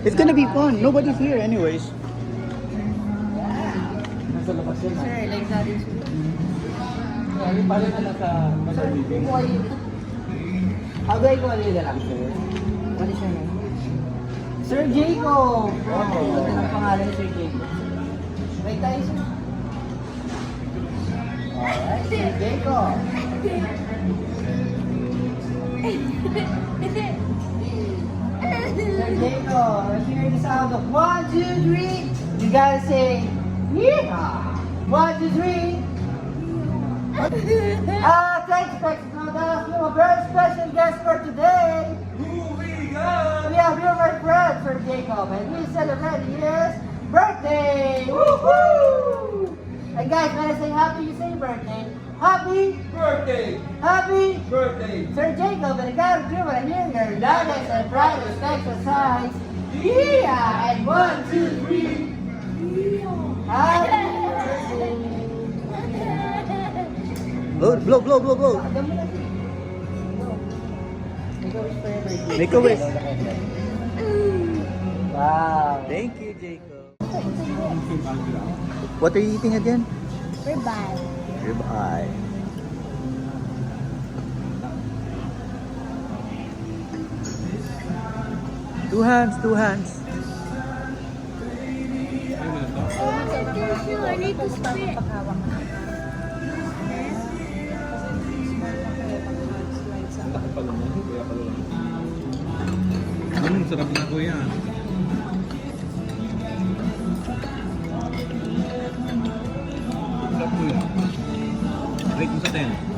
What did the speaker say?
It's gonna be fun. Nobody's here anyways. Nasa labas yun. Sir, like natin siya. Ano pala na nasa magagibing? Agay ko alila lang, sir. Ano siya na? Sir Jacob! Ito ang pangalan ni Sir Jacob. May tayo siya. Alright, Sir Jacob. Sir Jacob, let's hear the sound of 1, 2, 3. You gotta say, yeah! 1, 2, 3. Thanks, no, that's a very special guest for today. We have here my friend, Sir Jacob, and we celebrate his birthday! Woohoo! And guys, when I say happy, you say birthday. Happy Birthday! Happy Birthday! Sir Jacob, and I gotta do what I hear your youngest and brightest exercise. Yeah! And 1, 2, 3. Happy birthday! Blow, blow, blow, blow. Make a wish. Wow. Thank you, Jacob. What are you eating again? Ribeye. Ribeye. Two hands, two hands. I need to spit. Laki pa naman, kaya pala lang. Sarap na kuya. Sarap kuya. Rate mo sa 10.